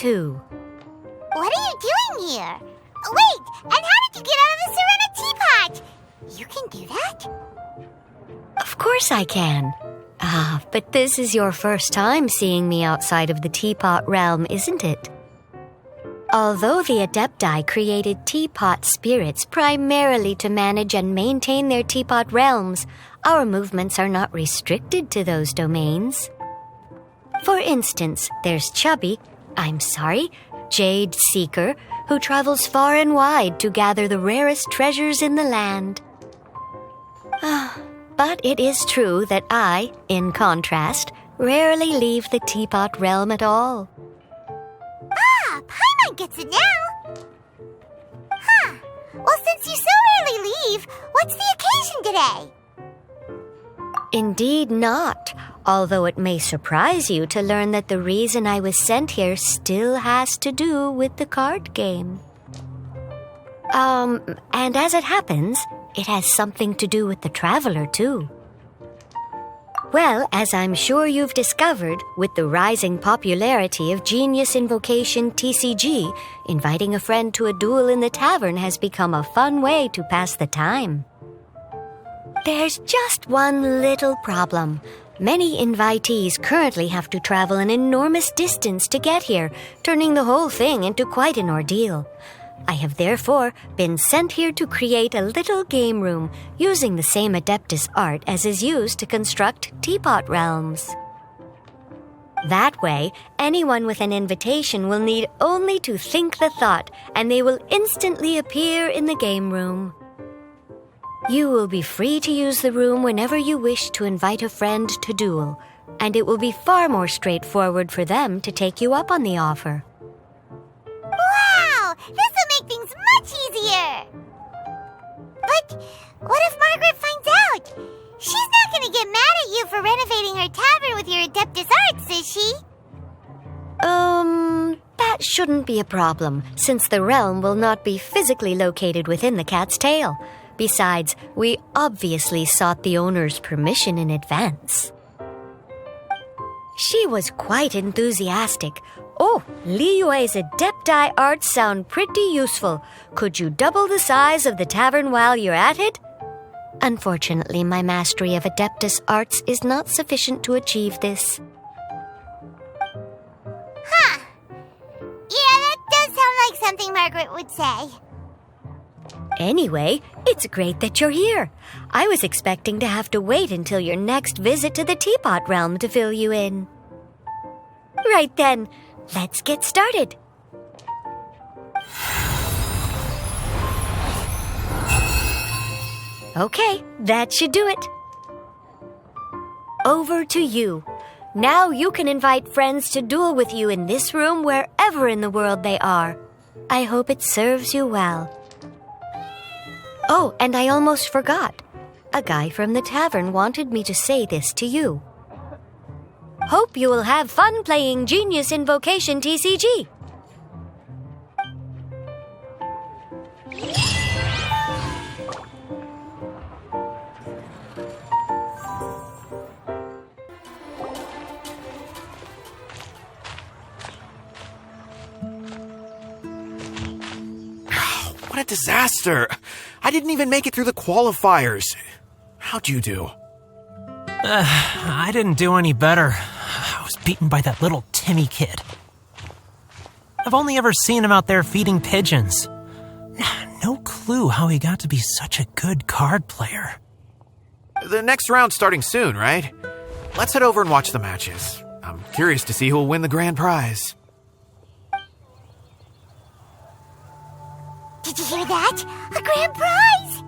too. What are you doing here? Wait, and how did you get out of the Serena teapot? You can do that? Of course I can. But this is your first time seeing me outside of the teapot realm, isn't it? Although the Adepti created teapot spirits primarily to manage and maintain their teapot realms, our movements are not restricted to those domains. For instance, there's Jade Seeker, who travels far and wide to gather the rarest treasures in the land. But it is true that I, in contrast, rarely leave the teapot realm at all. Paimon gets it now. Well, since you so rarely leave, what's the occasion today? Indeed not, although it may surprise you to learn that the reason I was sent here still has to do with the card game. And as it happens, it has something to do with the Traveler, too. Well, as I'm sure you've discovered, with the rising popularity of Genius Invocation TCG, inviting a friend to a duel in the tavern has become a fun way to pass the time. There's just one little problem. Many invitees currently have to travel an enormous distance to get here, turning the whole thing into quite an ordeal. I have therefore been sent here to create a little game room using the same Adeptus art as is used to construct teapot realms. That way, anyone with an invitation will need only to think the thought, and they will instantly appear in the game room. You will be free to use the room whenever you wish to invite a friend to duel, and it will be far more straightforward for them to take you up on the offer. Wow! This will make things much easier! But what if Margaret finds out? She's not going to get mad at you for renovating her tavern with your Adeptus arts, is she? That shouldn't be a problem, since the realm will not be physically located within the cat's tail. Besides, we obviously sought the owner's permission in advance. She was quite enthusiastic. Oh, Liyue's Adepti arts sound pretty useful. Could you double the size of the tavern while you're at it? Unfortunately, my mastery of Adeptus arts is not sufficient to achieve this. Yeah, that does sound like something Margaret would say. Anyway, it's great that you're here. I was expecting to have to wait until your next visit to the Teapot Realm to fill you in. Right then, let's get started. Okay, that should do it. Over to you. Now you can invite friends to duel with you in this room wherever in the world they are. I hope it serves you well. Oh, and I almost forgot. A guy from the tavern wanted me to say this to you. Hope you will have fun playing Genius Invocation TCG. What a disaster! I didn't even make it through the qualifiers. How'd you do? I didn't do any better. I was beaten by that little Timmy kid. I've only ever seen him out there feeding pigeons. No clue how he got to be such a good card player. The next round's starting soon, right? Let's head over and watch the matches. I'm curious to see who will win the grand prize. Did you hear that? A grand prize!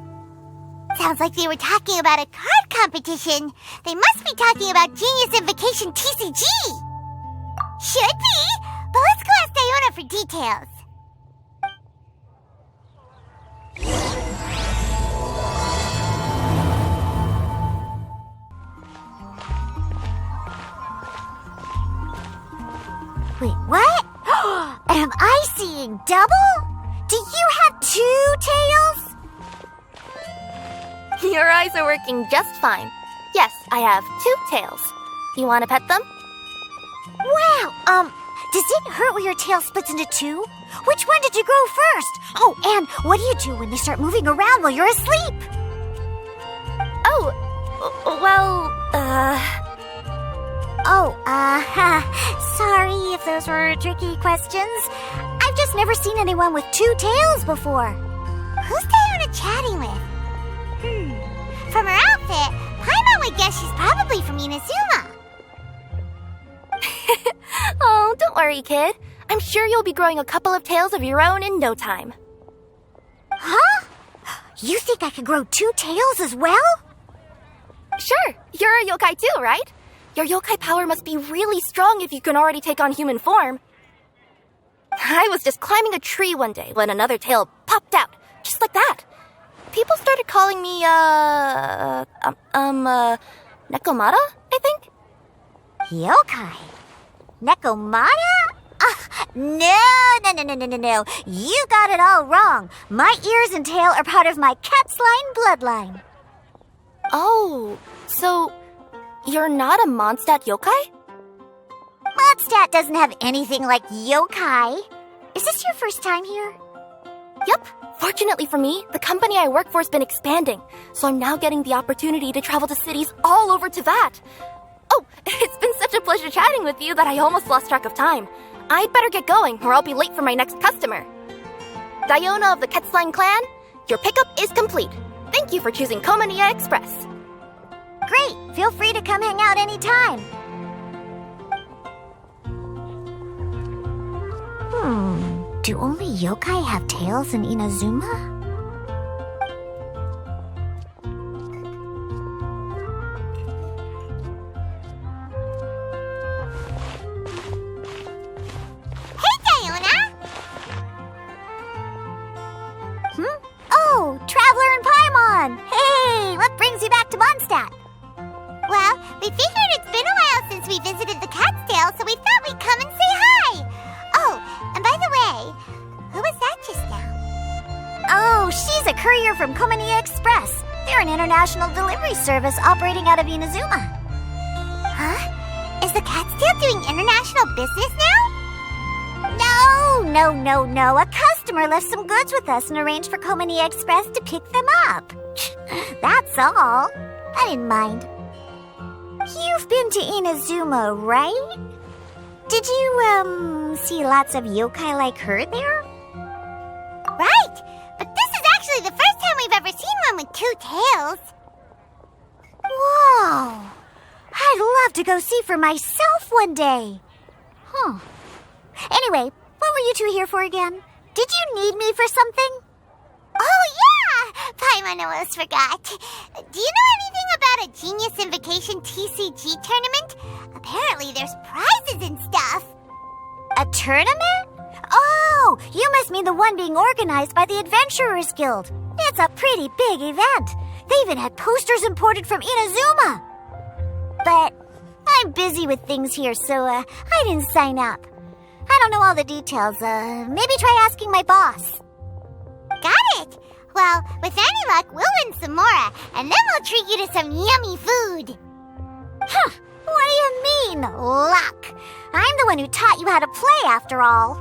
Sounds like they were talking about a card competition. They must be talking about Genius Invocation TCG. Should be, but let's go ask Diona for details. Wait, what? Am I seeing double? Do you have 2 tails? Your eyes are working just fine. Yes, I have 2 tails. You want to pet them? Wow, Does it hurt when your tail splits into two? Which one did you grow first? Oh, and what do you do when they start moving around while you're asleep? Oh, well, sorry if those were tricky questions. I've just never seen anyone with two tails before. Who's Diona chatting with? From her outfit, Paimon would guess she's probably from Inazuma. oh, don't worry, kid. I'm sure you'll be growing a couple of tails of your own in no time. Huh? You think I could grow two tails as well? Sure, you're a yokai too, right? Your yokai power must be really strong if you can already take on human form. I was just climbing a tree one day when another tail popped out, just like that. People started calling me, Nekomata, I think? Yokai? Nekomata? No. You got it all wrong. My ears and tail are part of my cat's line bloodline. Oh, so you're not a Mondstadt yokai? Mondstadt doesn't have anything like yokai. Is this your first time here? Yep. Fortunately for me, the company I work for has been expanding, so I'm now getting the opportunity to travel to cities all over Teyvat. Oh, it's been such a pleasure chatting with you that I almost lost track of time. I'd better get going, or I'll be late for my next customer. Diona of the Quetzline clan, your pickup is complete. Thank you for choosing Komania Express. Great! Feel free to come hang out anytime. Do only yokai have tails in Inazuma? Hey, Diona! Oh, Traveler and Paimon! Hey, what brings you back to Mondstadt? Well, we figured it's been a while since we visited the Cat's-tail, so we thought we'd come and say hi. Oh, and by the way, who was that just now? Oh, she's a courier from Komania Express. They're an international delivery service operating out of Inazuma. Huh? Is the Cat's-tail doing international business now? No. A customer left some goods with us and arranged for Komania Express to pick them up. That's all. I didn't mind. You've been to Inazuma, right? Did you, see lots of yokai like her there? Right! But this is actually the first time we've ever seen one with two tails. Whoa! I'd love to go see for myself one day. Anyway, what were you two here for again? Did you need me for something? Oh, yeah! Paimon almost forgot. Do you know anything about a Genius Invocation TCG tournament? Apparently there's prizes and stuff. A tournament? Oh, you must mean the one being organized by the Adventurers Guild. It's a pretty big event. They even had posters imported from Inazuma. But I'm busy with things here, so I didn't sign up. I don't know all the details. Maybe try asking my boss. Got it. Well, with any luck, we'll win some more, and then we'll treat you to some yummy food. Huh. What do you mean, luck? I'm the one who taught you how to play, after all.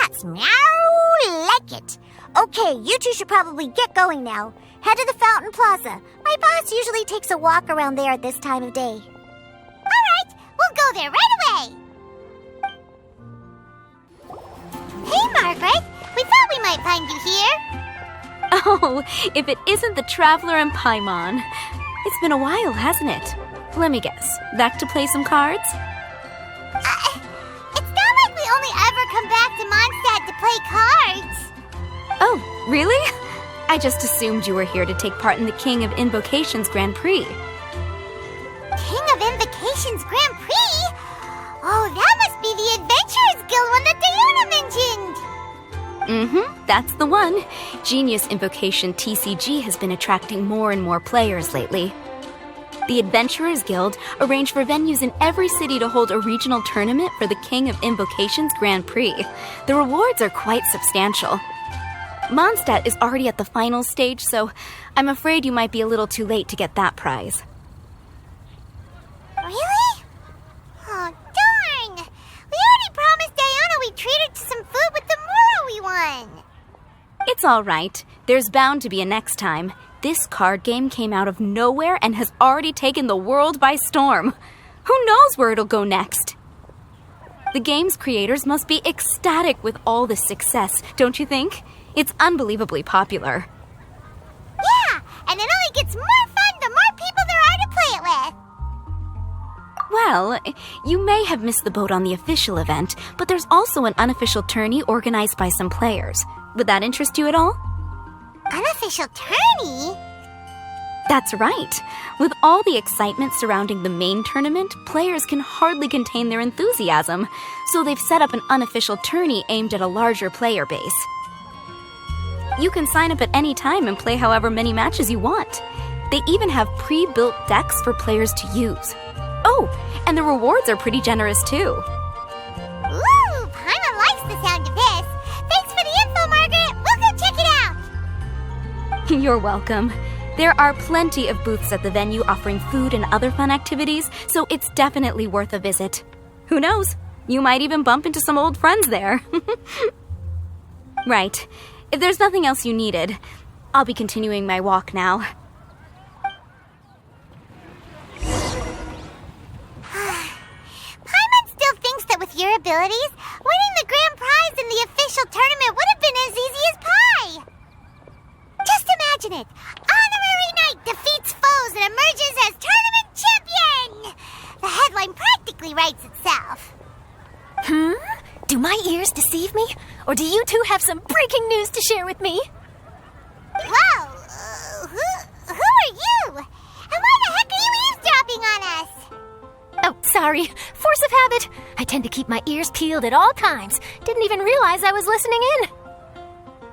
That's meow like it. Okay, you two should probably get going now. Head to the Fountain Plaza. My boss usually takes a walk around there at this time of day. All right, we'll go there right away. Hey, Margaret. We thought we might find you here. Oh, if it isn't the Traveler and Paimon. It's been a while, hasn't it? Let me guess. Back to play some cards? It's not like we only ever come back to Mondstadt to play cards. Oh, really? I just assumed you were here to take part in the King of Invocation's Grand Prix. King of Invocation's Grand Prix? Oh, that must be the Adventurers Guild one that Diona mentioned. That's the one. Genius Invocation TCG has been attracting more and more players lately. The Adventurers Guild arranged for venues in every city to hold a regional tournament for the King of Invocation's Grand Prix. The rewards are quite substantial. Mondstadt is already at the final stage, so I'm afraid you might be a little too late to get that prize. Really? Oh, darn! We It's all right. There's bound to be a next time. This card game came out of nowhere and has already taken the world by storm. Who knows where it'll go next? The game's creators must be ecstatic with all this success, don't you think? It's unbelievably popular. Yeah, and it only gets more fun the more people there are to play it with. Well, you may have missed the boat on the official event, but there's also an unofficial tourney organized by some players. Would that interest you at all? Unofficial tourney? That's right. With all the excitement surrounding the main tournament, players can hardly contain their enthusiasm, so they've set up an unofficial tourney aimed at a larger player base. You can sign up at any time and play however many matches you want. They even have pre-built decks for players to use. Oh, and the rewards are pretty generous too. Ooh, Paimon likes the sound of this. Thanks for the info, Margaret. We'll go check it out. You're welcome. There are plenty of booths at the venue offering food and other fun activities, so it's definitely worth a visit. Who knows? You might even bump into some old friends there. Right. If there's nothing else you needed, I'll be continuing my walk now. Paimon still thinks that with your abilities, winning the grand prize in the official tournament would have been as easy as pie. Just imagine it. Honorary Knight defeats foes and emerges as tournament champion! The headline practically writes itself. Do my ears deceive me? Or do you two have some breaking news to share with me? Whoa! Who are you? And why the heck are you eavesdropping on us? Oh, sorry. Force of habit. I tend to keep my ears peeled at all times. Didn't even realize I was listening in.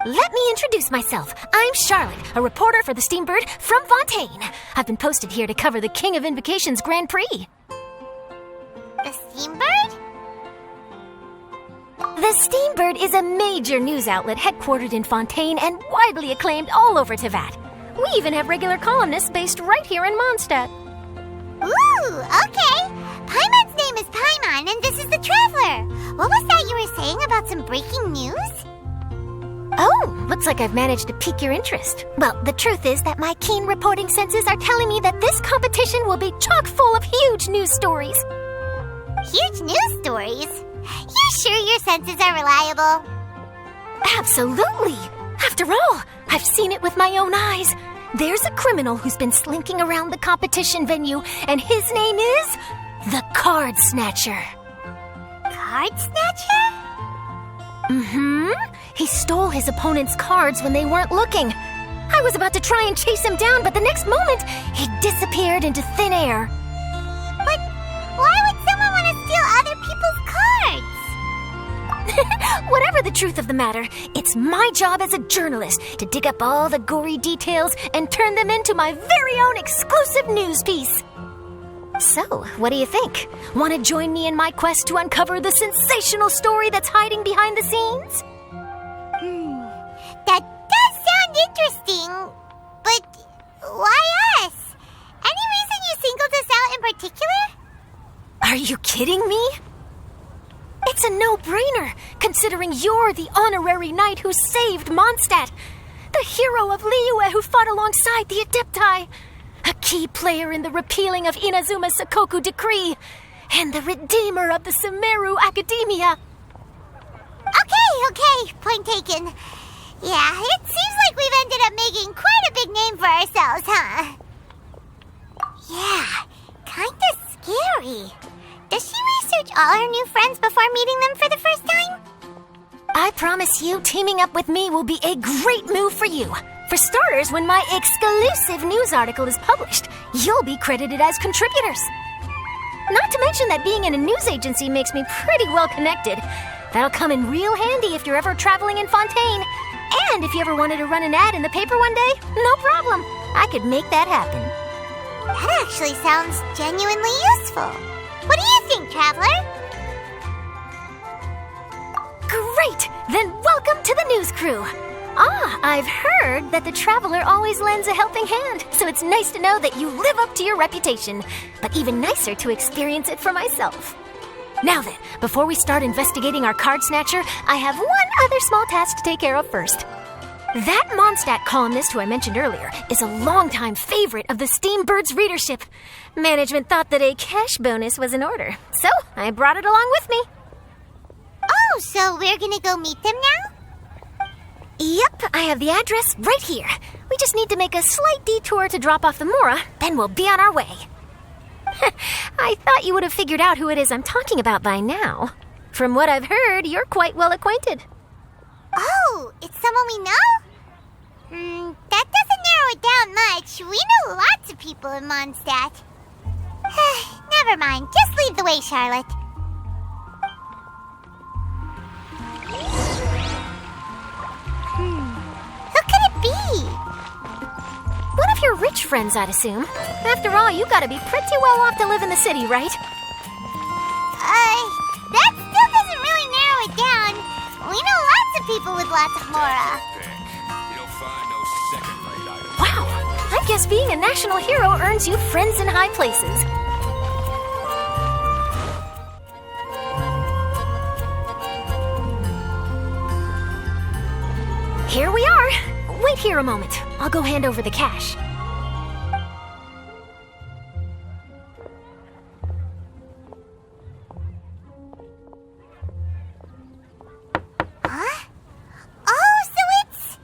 Let me introduce myself. I'm Charlotte, a reporter for the Steambird from Fontaine. I've been posted here to cover the King of Invocation's Grand Prix. The Steambird? The Steambird is a major news outlet headquartered in Fontaine and widely acclaimed all over Teyvat. We even have regular columnists based right here in Mondstadt. Ooh, okay. Paimon's name is Paimon, and this is the Traveler. What was that you were saying about some breaking news? Oh, looks like I've managed to pique your interest. Well, the truth is that my keen reporting senses are telling me that this competition will be chock full of huge news stories. Huge news stories? You sure your senses are reliable? Absolutely! After all, I've seen it with my own eyes. There's a criminal who's been slinking around the competition venue, and his name is the Card Snatcher. Card Snatcher? He stole his opponent's cards when they weren't looking. I was about to try and chase him down, but the next moment, he disappeared into thin air. But why would someone want to steal other people's cards? Whatever the truth of the matter, it's my job as a journalist to dig up all the gory details and turn them into my very own exclusive news piece. So, what do you think? Want to join me in my quest to uncover the sensational story that's hiding behind the scenes? That does sound interesting, but why us? Any reason you singled us out in particular? Are you kidding me? It's a no-brainer, considering you're the honorary knight who saved Mondstadt, the hero of Liyue who fought alongside the Adepti, a key player in the repealing of Inazuma's Sakoku decree, and the redeemer of the Sumeru Academia. Okay, point taken. Yeah, it seems like we've ended up making quite a big name for ourselves, huh? Yeah, kinda scary. Does she research all her new friends before meeting them for the first time? I promise you, teaming up with me will be a great move for you. For starters, when my exclusive news article is published, you'll be credited as contributors. Not to mention that being in a news agency makes me pretty well connected. That'll come in real handy if you're ever traveling in Fontaine. And if you ever wanted to run an ad in the paper one day, no problem. I could make that happen. That actually sounds genuinely useful. What do you think, Traveler? Great! Then welcome to the news crew. I've heard that the Traveler always lends a helping hand, so it's nice to know that you live up to your reputation, but even nicer to experience it for myself. Now then, before we start investigating our card snatcher, I have one other small task to take care of first. That Mondstadt columnist who I mentioned earlier is a longtime favorite of the Steambird's readership. Management thought that a cash bonus was in order, so I brought it along with me. Oh, so we're gonna go meet them now? Yep, I have the address right here. We just need to make a slight detour to drop off the Mora, then we'll be on our way. I thought you would have figured out who it is I'm talking about by now. From what I've heard, you're quite well acquainted. Oh, it's someone we know? That doesn't narrow it down much. We know lots of people in Mondstadt. Never mind, just lead the way, Charlotte. Who could it be? One of your rich friends, I'd assume. After all, you gotta be pretty well off to live in the city, right? That still doesn't really narrow it down. We know lots of people with lots of Mora. Wow, I guess being a national hero earns you friends in high places. Here we are. Wait here a moment. I'll go hand over the cash. Huh? Oh, so it's...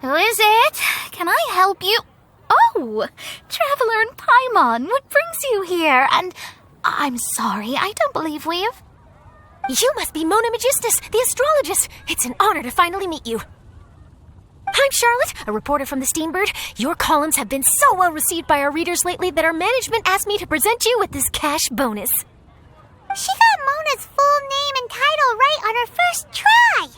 Who is it? Can I help you? Oh, Traveler and Paimon, what brings you here? And I'm sorry, I don't believe we've... You must be Mona Magistus, the astrologist. It's an honor to finally meet you. I'm Charlotte, a reporter from the Steambird. Your columns have been so well received by our readers lately that our management asked me to present you with this cash bonus. She got Mona's full name and title right on her first try.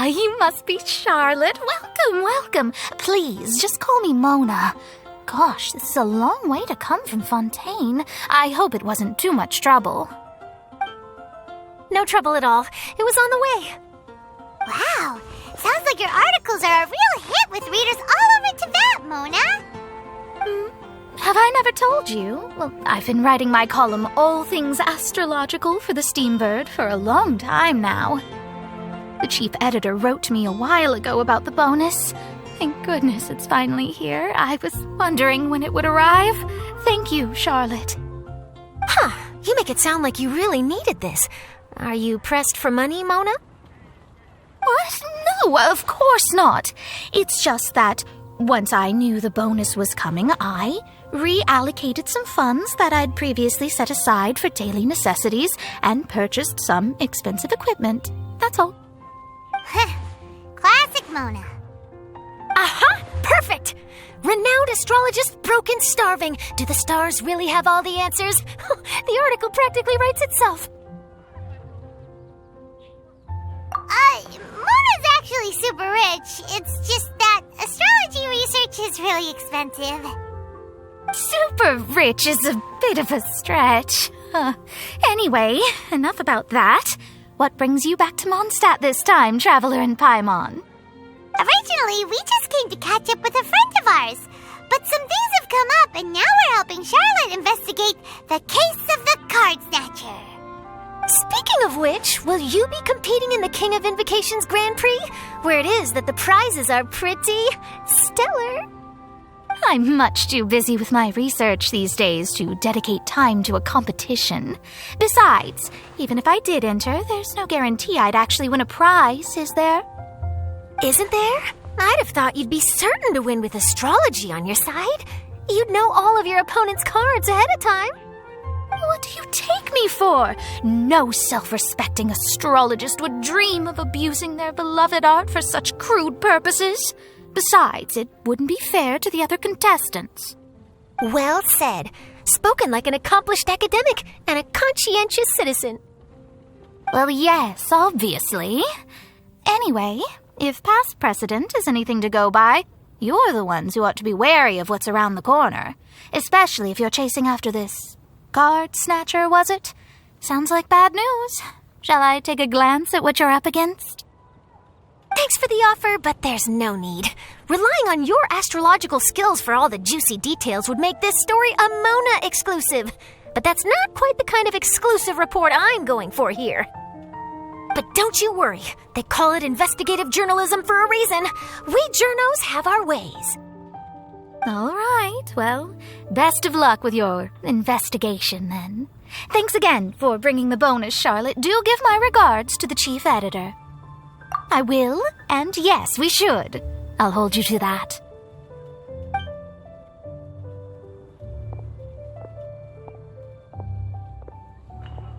You must be Charlotte. Welcome, welcome. Please, just call me Mona. Gosh, this is a long way to come from Fontaine. I hope it wasn't too much trouble. No trouble at all. It was on the way. Wow, sounds like your articles are a real hit with readers all over Tibet, Mona. Have I never told you? Well, I've been writing my column All Things Astrological for the Steambird for a long time now. The chief editor wrote to me a while ago about the bonus. Thank goodness it's finally here. I was wondering when it would arrive. Thank you, Charlotte. Huh, you make it sound like you really needed this. Are you pressed for money, Mona? What? No, of course not. It's just that once I knew the bonus was coming, I reallocated some funds that I'd previously set aside for daily necessities and purchased some expensive equipment. That's all. Classic Mona. Aha! Perfect! Renowned astrologist, broken, starving. Do the stars really have all the answers? The article practically writes itself. Mona's actually super rich. It's just that astrology research is really expensive. Super rich is a bit of a stretch. Anyway, enough about that. What brings you back to Mondstadt this time, Traveler and Paimon? Originally, we just came to catch up with a friend of ours. But some things have come up, and now we're helping Charlotte investigate the case of the Card Snatcher. Speaking of which, will you be competing in the King of Invocations Grand Prix? Where it is that the prizes are pretty stellar. I'm much too busy with my research these days to dedicate time to a competition. Besides, even if I did enter, there's no guarantee I'd actually win a prize, is there? Isn't there? I'd have thought you'd be certain to win with astrology on your side. You'd know all of your opponent's cards ahead of time. What do you take me for? No self-respecting astrologist would dream of abusing their beloved art for such crude purposes. Besides, it wouldn't be fair to the other contestants. Well said. Spoken like an accomplished academic and a conscientious citizen. Well, yes, obviously. Anyway, if past precedent is anything to go by, you're the ones who ought to be wary of what's around the corner. Especially if you're chasing after this card snatcher, was it? Sounds like bad news. Shall I take a glance at what you're up against? Thanks for the offer, but there's no need. Relying on your astrological skills for all the juicy details would make this story a Mona exclusive. But that's not quite the kind of exclusive report I'm going for here. But don't you worry. They call it investigative journalism for a reason. We journos have our ways. All right, well, best of luck with your investigation, then. Thanks again for bringing the bonus, Charlotte. Do give my regards to the chief editor. I will, and yes, we should. I'll hold you to that.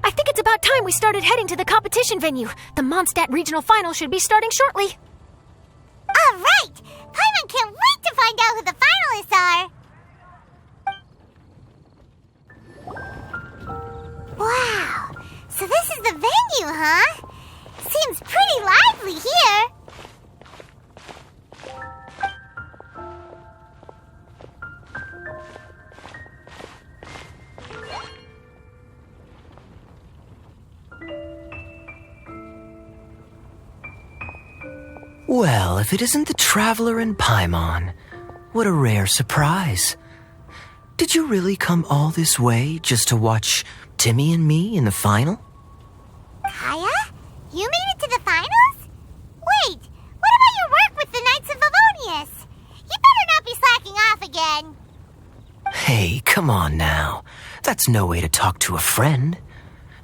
I think it's about time we started heading to the competition venue. The Mondstadt Regional Final should be starting shortly. All right! Paimon can't wait to find out who the finalists are! Wow! So this is the venue, huh? Seems pretty lively here. Well, if it isn't the Traveler and Paimon, what a rare surprise. Did you really come all this way just to watch Timmy and me in the final? Kaya? You made it to the finals? Wait, what about your work with the Knights of Favonius? You better not be slacking off again. Hey, come on now. That's no way to talk to a friend.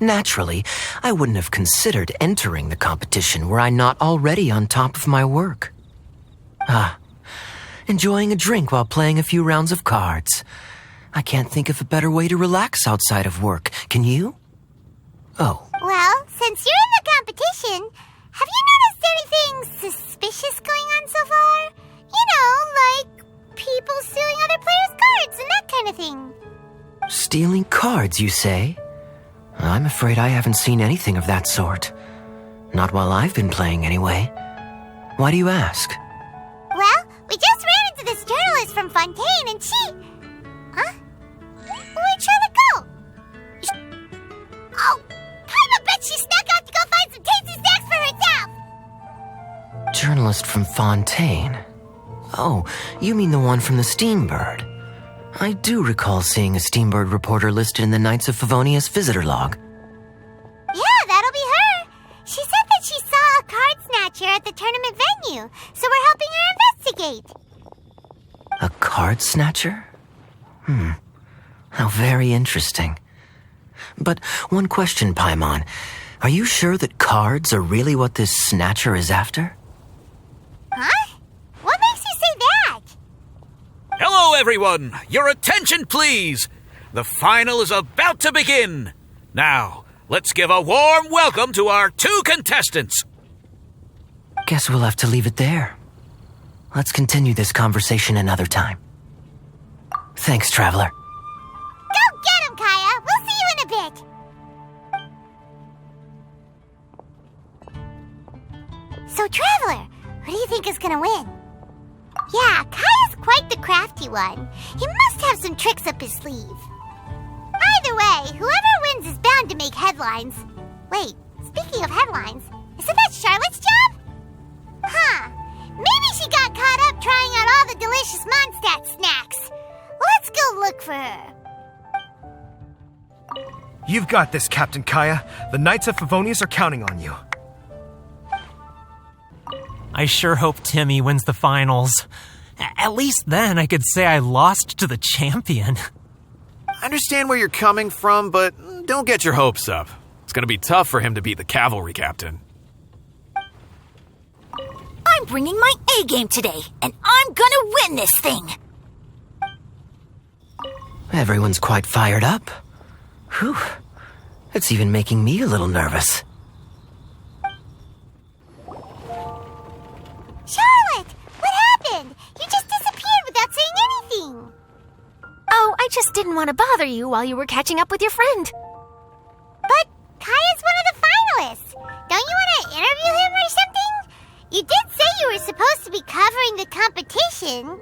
Naturally, I wouldn't have considered entering the competition were I not already on top of my work. Enjoying a drink while playing a few rounds of cards. I can't think of a better way to relax outside of work. Can you? Oh. Well, since you're in the competition, have you noticed anything suspicious going on so far? You know, like people stealing other players' cards and that kind of thing. Stealing cards, you say? I'm afraid I haven't seen anything of that sort. Not while I've been playing, anyway. Why do you ask? Well, we just ran into this journalist from Fontaine and she... Huh? Where'd Charlotte go? Oh, I bet she snuck out to go find some tasty snacks for herself! Journalist from Fontaine? Oh, you mean the one from the Steambird. I do recall seeing a Steambird reporter listed in the Knights of Favonius visitor log. Yeah, that'll be her. She said that she saw a card snatcher at the tournament venue, so we're helping her investigate. A card snatcher? How very interesting. But one question, Paimon. Are you sure that cards are really what this snatcher is after? Huh? What makes you say that? Hello, everyone! Your attention, please! The final is about to begin. Now, let's give a warm welcome to our two contestants. Guess we'll have to leave it there. Let's continue this conversation another time. Thanks, Traveler. Go get him, Kaya! We'll see you in a bit! So, Traveler, who do you think is gonna win? Yeah, Kaya's quite the crafty one. He must have some tricks up his sleeve. Either way, whoever wins is bound to make headlines. Wait, speaking of headlines, isn't that Charlotte's job? Huh. Maybe she got caught up trying out all the delicious Mondstadt snacks. Let's go look for her. You've got this, Captain Kaya. The Knights of Favonius are counting on you. I sure hope Timmy wins the finals. At least then I could say I lost to the champion. I understand where you're coming from, but don't get your hopes up. It's gonna be tough for him to beat the cavalry captain. I'm bringing my A-game today, and I'm gonna win this thing! Everyone's quite fired up. Whew. It's even making me a little nervous. Charlotte! What happened? You just disappeared without saying anything. Oh, I just didn't want to bother you while you were catching up with your friend. But Kaya's one of the finalists. Don't you want to interview him or something? You did say you were supposed to be covering the competition.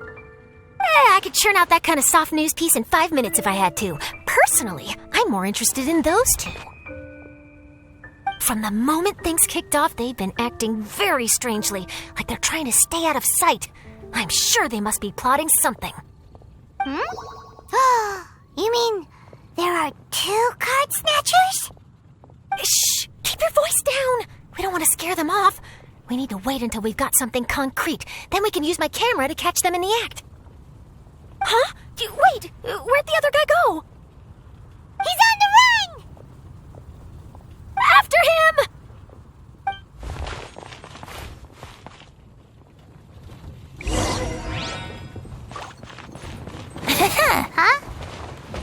I could churn out that kind of soft news piece in 5 minutes if I had to. Personally, I'm more interested in those two. From the moment things kicked off, they've been acting very strangely, like they're trying to stay out of sight. I'm sure they must be plotting something. You mean there are two card snatchers? Shh! Keep your voice down! We don't want to scare them off. We need to wait until we've got something concrete. Then we can use my camera to catch them in the act. Huh? Wait! Where'd the other guy go? He's on the run! After him! Huh?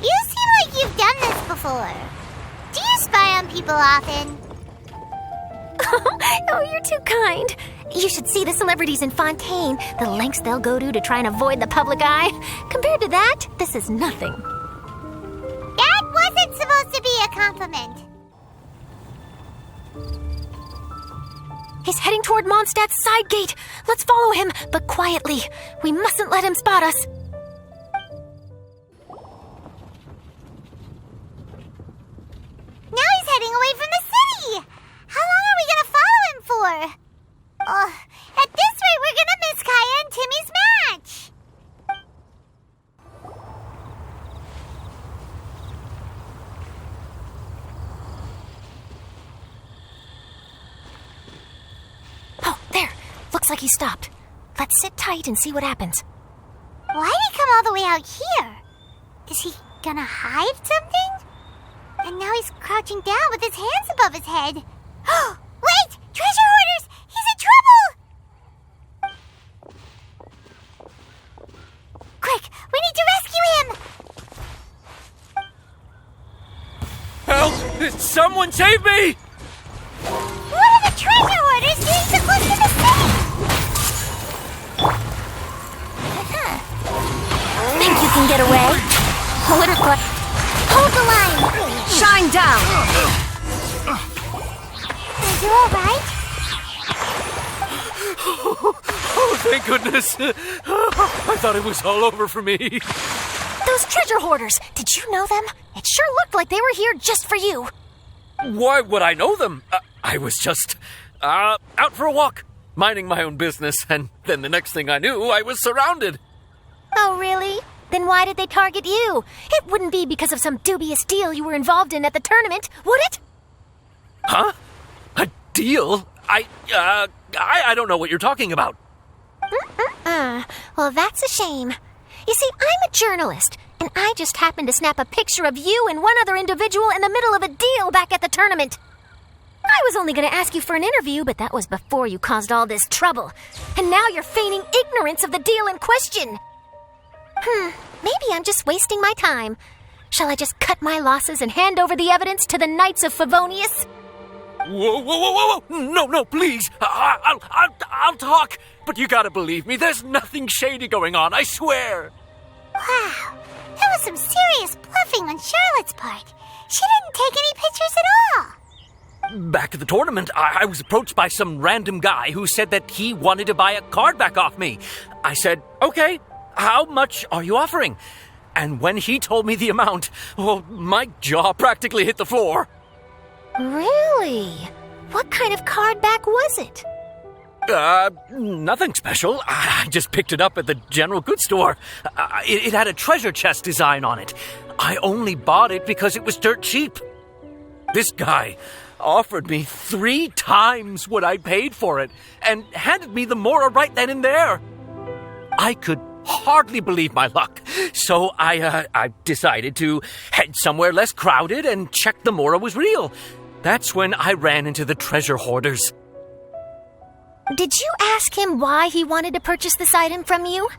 You seem like you've done this before. Do you spy on people often? Oh, you're too kind. You should see the celebrities in Fontaine, the lengths they'll go to try and avoid the public eye. Compared to that, this is nothing. That wasn't supposed to be a compliment. He's heading toward Mondstadt's side gate. Let's follow him, but quietly. We mustn't let him spot us. Now he's heading away from the city. How long are we gonna follow him for? At this rate, we're gonna miss Kaya and Timmy's match. Oh, there. Looks like he stopped. Let's sit tight and see what happens. Why'd he come all the way out here? Is he gonna hide something? And now he's crouching down with his hands above his head. Wait! Treasure hoarders! He's in trouble! Quick! We need to rescue him! Help! Someone save me! What are the treasure hoarders doing so close to the city? Think you can get away? Hold the line! Shine down! Are you alright? Oh, thank goodness! I thought it was all over for me. Those treasure hoarders, did you know them? It sure looked like they were here just for you. Why would I know them? I was just out for a walk, minding my own business, and then the next thing I knew, I was surrounded. Oh, really? Then why did they target you? It wouldn't be because of some dubious deal you were involved in at the tournament, would it? Huh? A deal? I don't know what you're talking about. Well, that's a shame. You see, I'm a journalist, and I just happened to snap a picture of you and one other individual in the middle of a deal back at the tournament. I was only going to ask you for an interview, but that was before you caused all this trouble. And now you're feigning ignorance of the deal in question. Maybe I'm just wasting my time. Shall I just cut my losses and hand over the evidence to the Knights of Favonius? Whoa! No, please. I'll talk. But you gotta believe me, there's nothing shady going on, I swear. Wow, that was some serious bluffing on Charlotte's part. She didn't take any pictures at all. Back at the tournament, I was approached by some random guy who said that he wanted to buy a card back off me. I said, okay, how much are you offering? And when he told me the amount, my jaw practically hit the floor. Really? What kind of card back was it? Nothing special. I just picked it up at the general goods store. It had a treasure chest design on it. I only bought it because it was dirt cheap. This guy offered me 3 times what I paid for it and handed me the Mora right then and there. I could hardly believe my luck, so I decided to head somewhere less crowded and check the Mora was real. That's when I ran into the treasure hoarders. Did you ask him why he wanted to purchase this item from you?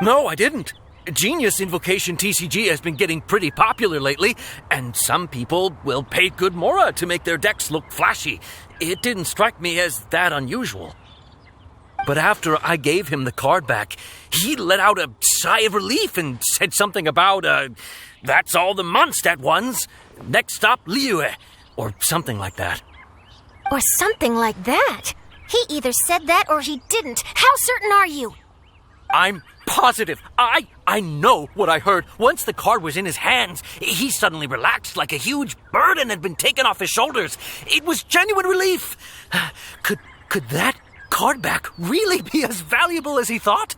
No, I didn't. Genius Invocation TCG has been getting pretty popular lately, and some people will pay good Mora to make their decks look flashy. It didn't strike me as that unusual. But after I gave him the card back, he let out a sigh of relief and said something about, that's all the Mondstadt ones. Next stop, Liyue, or something like that. Or something like that? He either said that or he didn't. How certain are you? I'm positive. I know what I heard. Once the card was in his hands, he suddenly relaxed like a huge burden had been taken off his shoulders. It was genuine relief. Could that card back really be as valuable as he thought?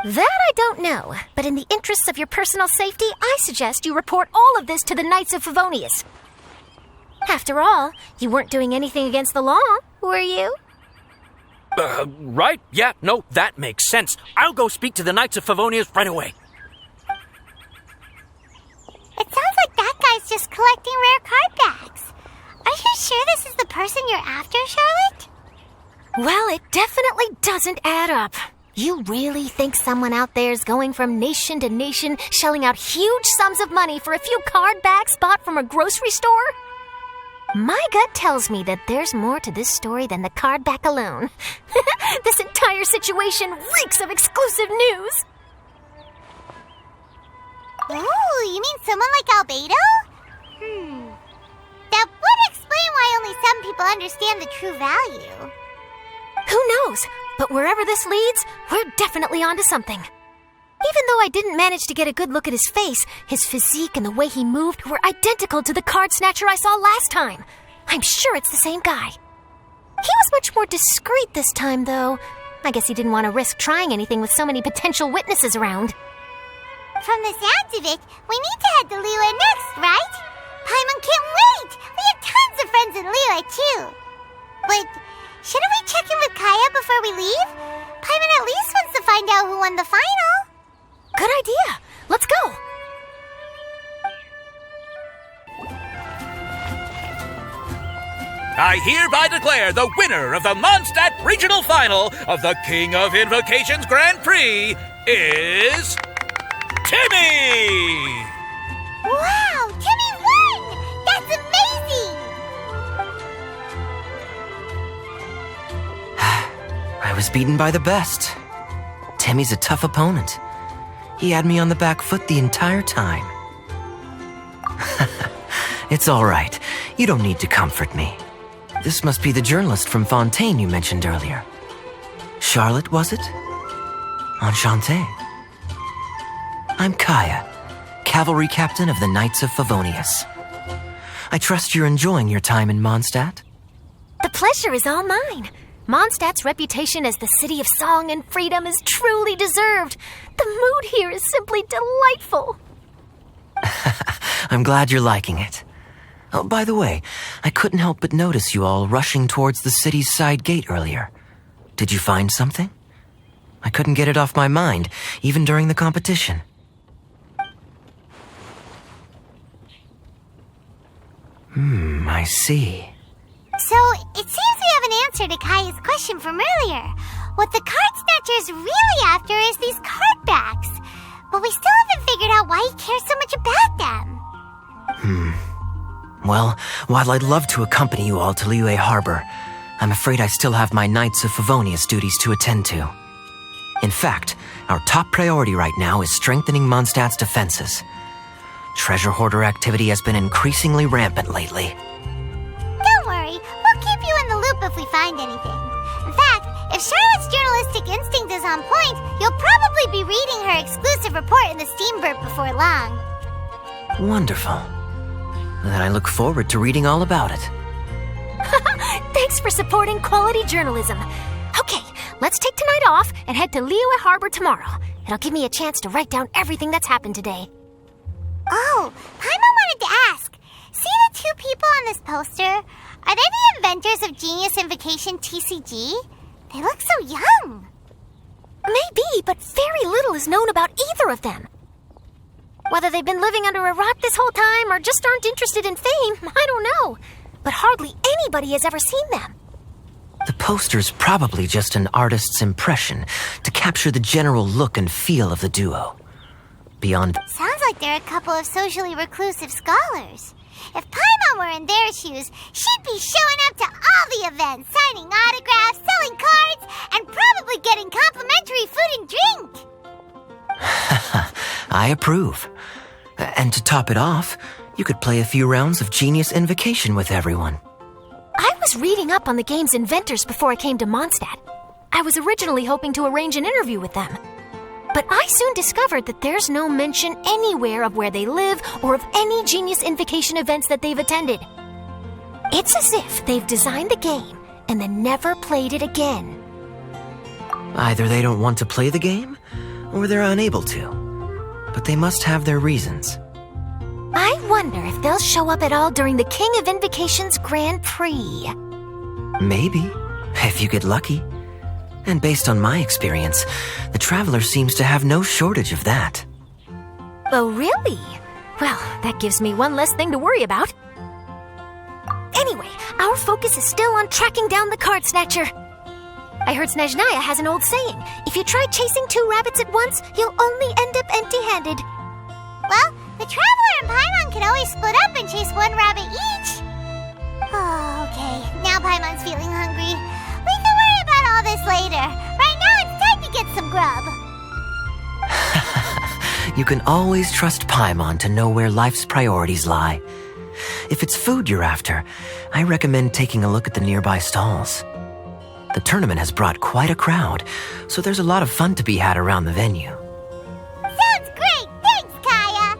That I don't know, but in the interests of your personal safety, I suggest you report all of this to the Knights of Favonius. After all, you weren't doing anything against the law, were you? Right? Yeah, no, that makes sense. I'll go speak to the Knights of Favonius right away. It sounds like that guy's just collecting rare card backs. Are you sure this is the person you're after, Charlotte? Well, it definitely doesn't add up. You really think someone out there's going from nation to nation, shelling out huge sums of money for a few card backs bought from a grocery store? My gut tells me that there's more to this story than the card back alone. This entire situation reeks of exclusive news. Oh, you mean someone like Albedo? That would explain why only some people understand the true value. Who knows? But wherever this leads, we're definitely onto something. Even though I didn't manage to get a good look at his face, his physique and the way he moved were identical to the card snatcher I saw last time. I'm sure it's the same guy. He was much more discreet this time, though. I guess he didn't want to risk trying anything with so many potential witnesses around. From the sounds of it, we need to head to Liyue next, right? Paimon can't wait! We have tons of friends in Liyue, too. But shouldn't we check in with Kaya before we leave? Paimon at least wants to find out who won the final. Good idea. Let's go. I hereby declare the winner of the Mondstadt Regional Final of the King of Invocations Grand Prix is Timmy! Wow, Timmy won! That's amazing! I was beaten by the best. Timmy's a tough opponent. He had me on the back foot the entire time. It's all right. You don't need to comfort me. This must be the journalist from Fontaine you mentioned earlier. Charlotte, was it? Enchanté. I'm Kaya, cavalry captain of the Knights of Favonius. I trust you're enjoying your time in Mondstadt? The pleasure is all mine. Mondstadt's reputation as the city of song and freedom is truly deserved. The mood here is simply delightful. I'm glad you're liking it. Oh, by the way, I couldn't help but notice you all rushing towards the city's side gate earlier. Did you find something? I couldn't get it off my mind, even during the competition. I see. So, it seems we have an answer to Kaya's question from earlier. What the card snatcher's really after is these card backs. But we still haven't figured out why he cares so much about them. Well, while I'd love to accompany you all to Liyue Harbor, I'm afraid I still have my Knights of Favonius duties to attend to. In fact, our top priority right now is strengthening Mondstadt's defenses. Treasure hoarder activity has been increasingly rampant lately. Don't worry, we'll keep you in the loop if we find anything. In fact, if Charlotte's journalistic instinct is on point, you'll probably be reading her exclusive report in the Steamboat before long. Wonderful. Then I look forward to reading all about it. Thanks for supporting quality journalism. Okay, let's take tonight off and head to Liyue Harbor tomorrow. It'll give me a chance to write down everything that's happened today. Oh, Paimon wanted to ask. See the two people on this poster? Are they the inventors of Genius Invocation TCG? They look so young. Maybe, but very little is known about either of them. Whether they've been living under a rock this whole time or just aren't interested in fame, I don't know. But hardly anybody has ever seen them. The poster's probably just an artist's impression to capture the general look and feel of the duo. Beyond... Sounds like they're a couple of socially reclusive scholars. If Paimon were in their shoes, she'd be showing up to all the events, signing autographs, selling cards, and probably getting complimentary food and drink. I approve. And to top it off, you could play a few rounds of Genius Invocation with everyone. I was reading up on the game's inventors before I came to Mondstadt. I was originally hoping to arrange an interview with them. But I soon discovered that there's no mention anywhere of where they live or of any Genius Invocation events that they've attended. It's as if they've designed the game and then never played it again. Either they don't want to play the game, or they're unable to. But they must have their reasons. I wonder if they'll show up at all during the King of Invocation's Grand Prix. Maybe, if you get lucky. And based on my experience, the Traveler seems to have no shortage of that. Oh, really? Well, that gives me one less thing to worry about. Anyway, our focus is still on tracking down the card snatcher. I heard Snezhnaya has an old saying, if you try chasing 2 rabbits at once, you'll only end up empty-handed. Well, the Traveler and Paimon could always split up and chase 1 rabbit each. Oh, okay. Now Paimon's feeling hungry. We can worry about all this later. Right now, it's time to get some grub. You can always trust Paimon to know where life's priorities lie. If it's food you're after, I recommend taking a look at the nearby stalls. The tournament has brought quite a crowd, so there's a lot of fun to be had around the venue. Sounds great! Thanks, Kaya!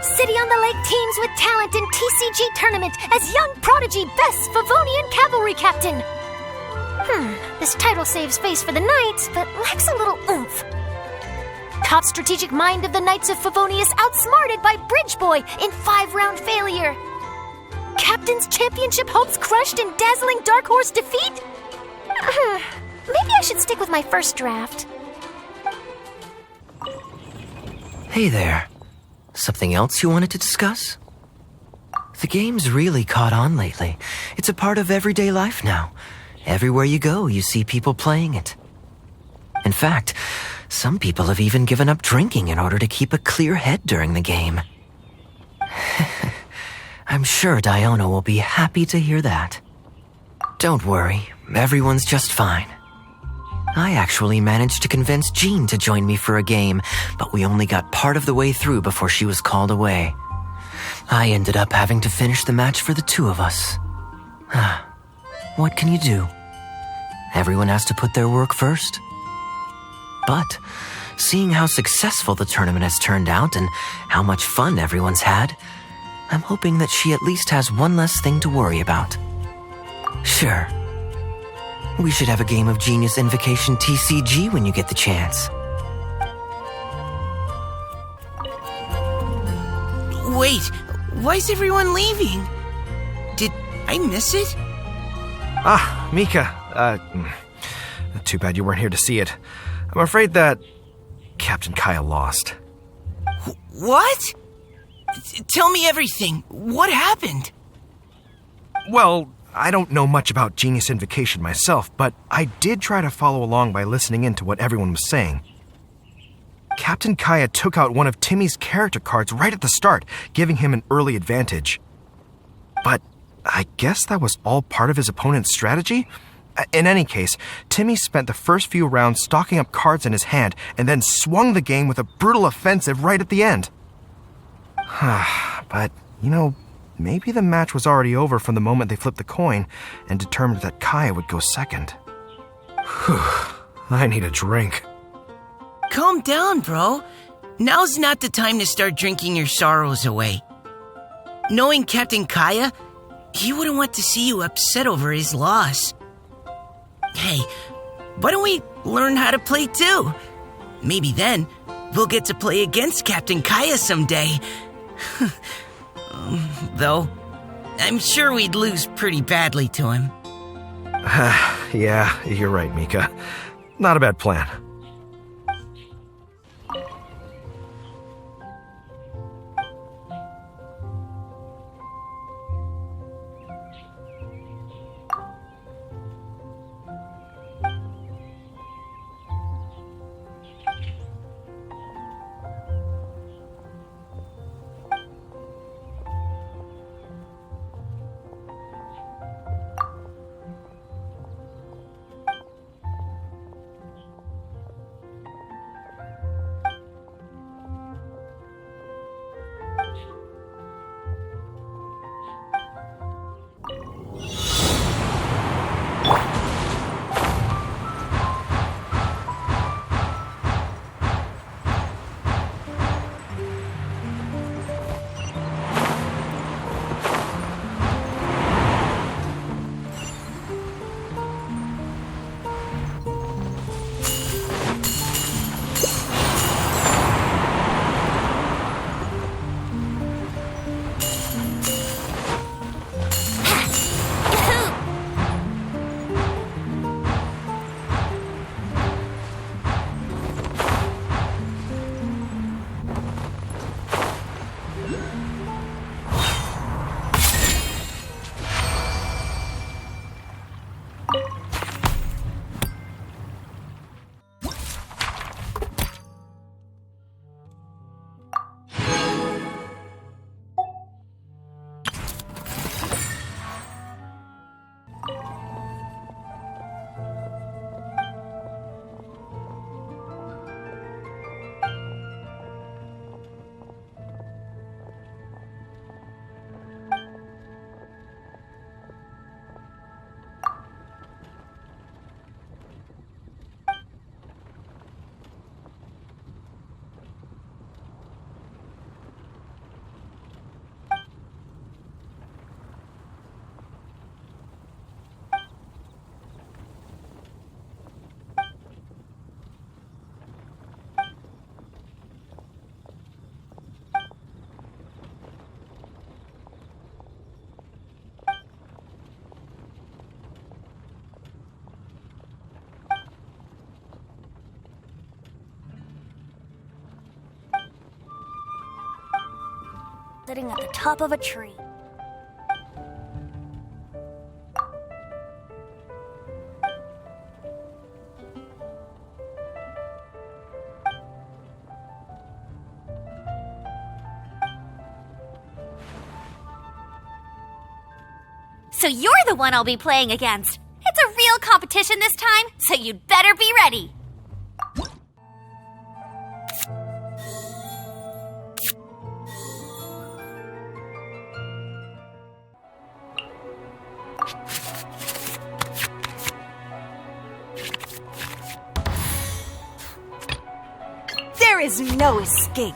City on the Lake teams with talent in TCG tournament as young prodigy best Favonian cavalry captain. This title saves face for the Knights, but lacks a little oomph. Top strategic mind of the Knights of Favonius outsmarted by Bridge Boy in 5-round failure. Captain's championship hopes crushed in dazzling Dark Horse defeat? Maybe I should stick with my first draft. Hey there. Something else you wanted to discuss? The game's really caught on lately. It's a part of everyday life now. Everywhere you go, you see people playing it. In fact, some people have even given up drinking in order to keep a clear head during the game. I'm sure Diona will be happy to hear that. Don't worry, everyone's just fine. I actually managed to convince Jean to join me for a game, but we only got part of the way through before she was called away. I ended up having to finish the match for the 2 of us. What can you do? Everyone has to put their work first. But, seeing how successful the tournament has turned out and how much fun everyone's had, I'm hoping that she at least has one less thing to worry about. Sure. We should have a game of Genius Invocation TCG when you get the chance. Wait, why is everyone leaving? Did I miss it? Mika. Too bad you weren't here to see it. I'm afraid that Captain Kaya lost. What? Tell me everything. What happened? Well, I don't know much about Genius Invocation myself, but I did try to follow along by listening in to what everyone was saying. Captain Kaya took out one of Timmy's character cards right at the start, giving him an early advantage. But I guess that was all part of his opponent's strategy? In any case, Timmy spent the first few rounds stocking up cards in his hand and then swung the game with a brutal offensive right at the end. But, maybe the match was already over from the moment they flipped the coin and determined that Kaya would go second. I need a drink. Calm down, bro. Now's not the time to start drinking your sorrows away. Knowing Captain Kaya, he wouldn't want to see you upset over his loss. Hey, why don't we learn how to play too? Maybe then we'll get to play against Captain Kaya someday. Though, I'm sure we'd lose pretty badly to him. Yeah, you're right, Mika. Not a bad plan. sitting at the top of a tree. So you're the one I'll be playing against. It's a real competition this time, so you'd better be ready. There is no escape.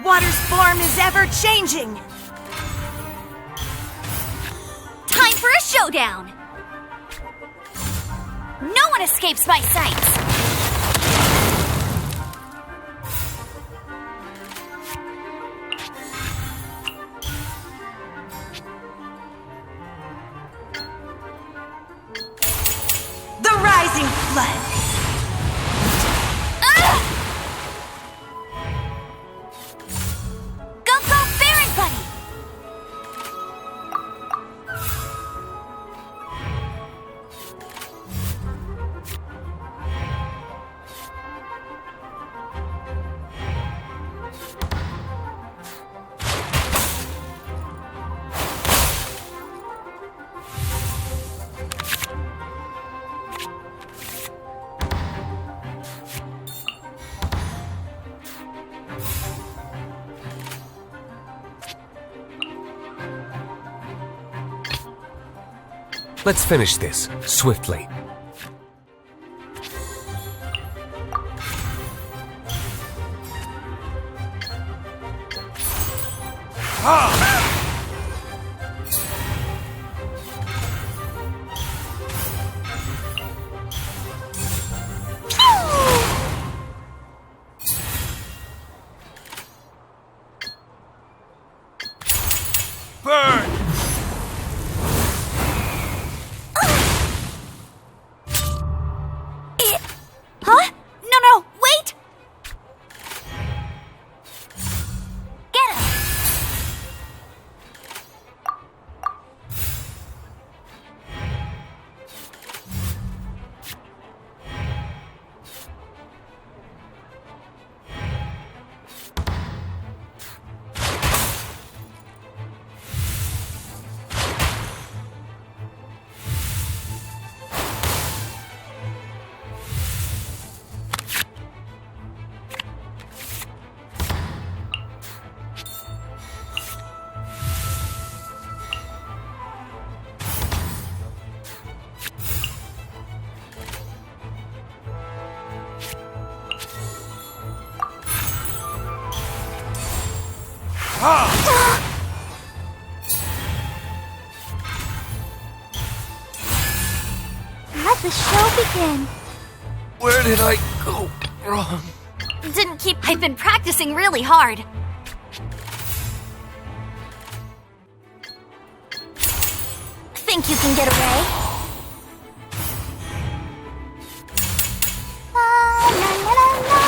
Water's form is ever-changing. Time for a showdown. No one escapes my sights. The rising flood. Let's finish this, swiftly. Burn! Huh? No, wait! Get him! Let the show begin. Where did I go wrong? Didn't keep. I've been practicing really hard. Think you can get away? La, la, la, la.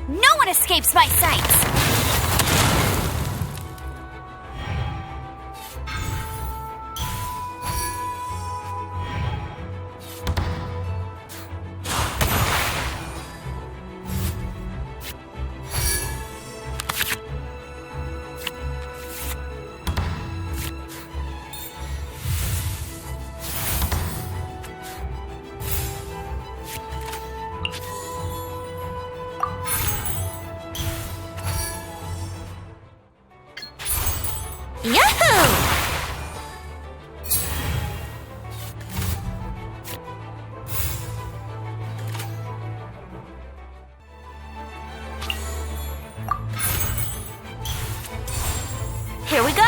No one escapes my sights! Yahoo! Here we go!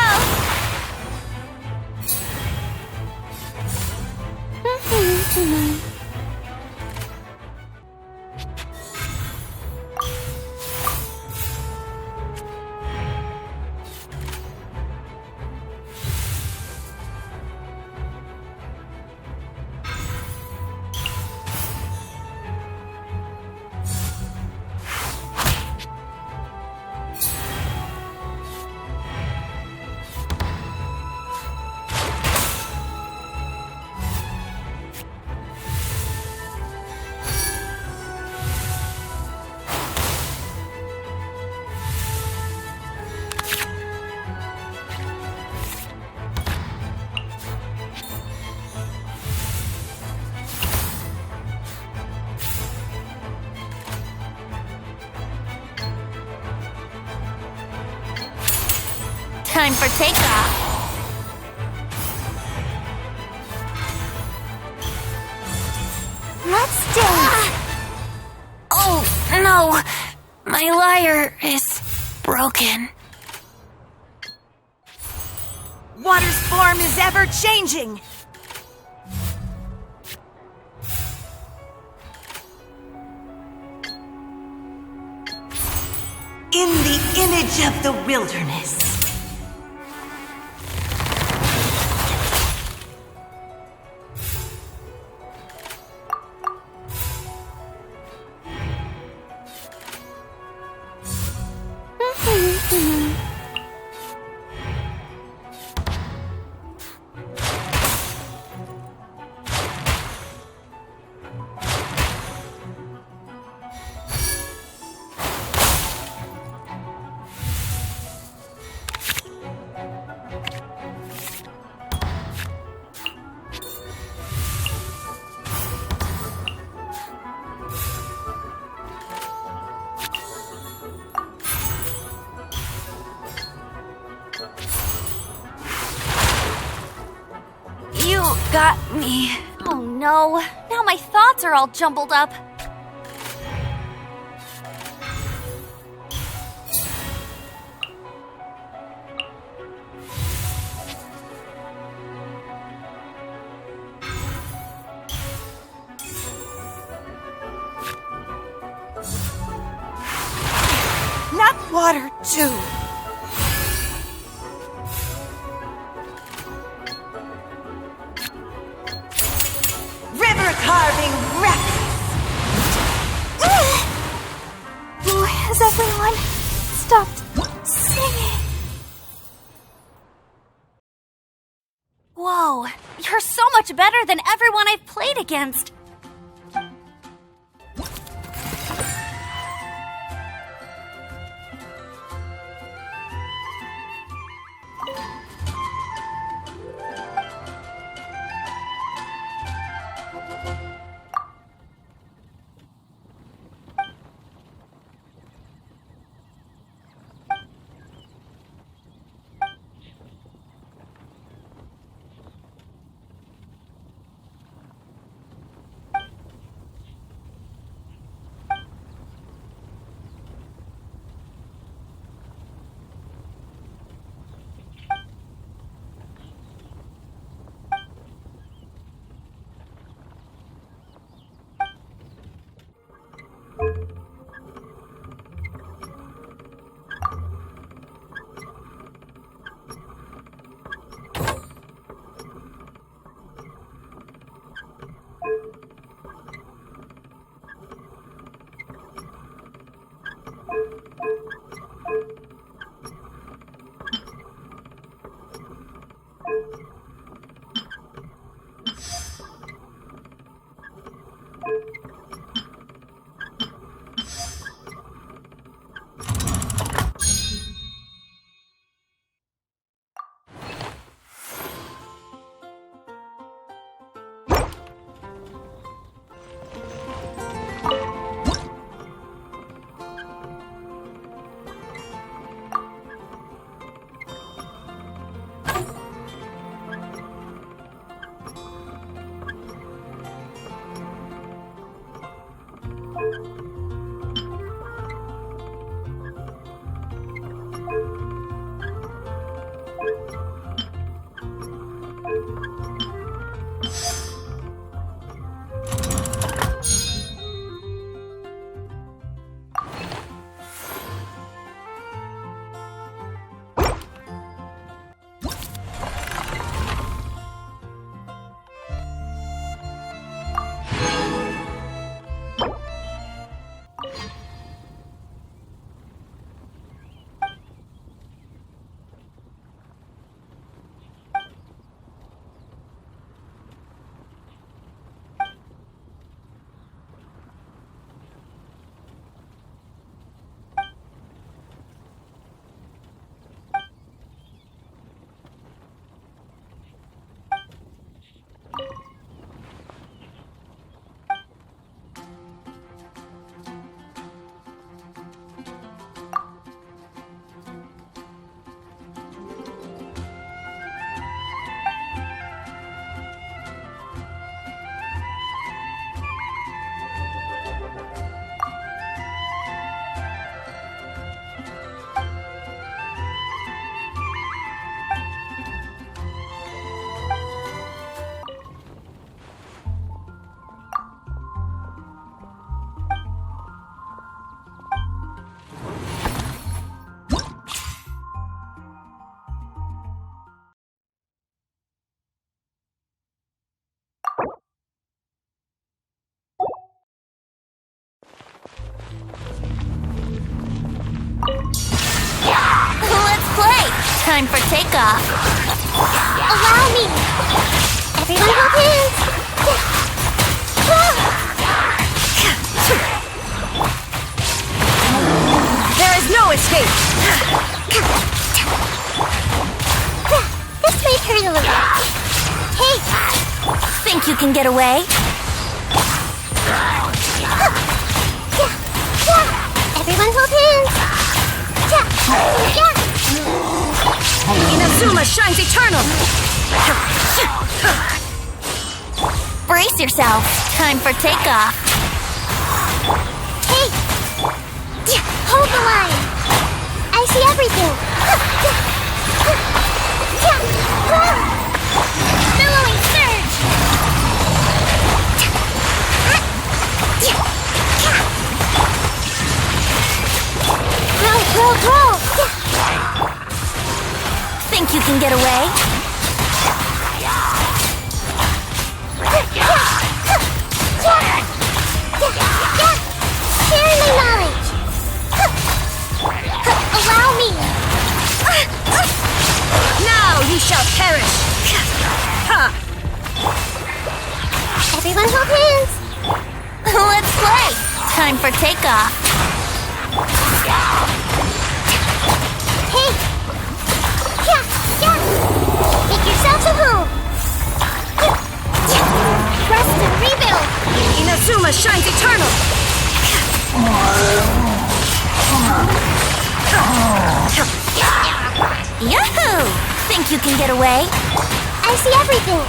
Time for takeoff. Let's dance. Oh, no. My lyre is broken. Water's form is ever changing. In the image of the wilderness. Got me. Oh no, now my thoughts are all jumbled up. Not water, too. Carving wreck. Has everyone stopped singing? Whoa, you're so much better than everyone I've played against. Time for takeoff. Allow me. Everyone hold hands. There is no escape. This may hurt a little. Hey. Think you can get away? Everyone hold hands. Inazuma shines eternal. Brace yourself. Time for takeoff. Hey. Hold the line. I see everything. Billowing surge. Roll. Think you can get away? Sharing my knowledge. Allow me. Now you shall perish. Everyone hold hands. Let's play. Time for takeoff. Hey. Make yourselves at home. Rest and rebuild. Inazuma shines eternal. Yahoo! Think you can get away? I see everything.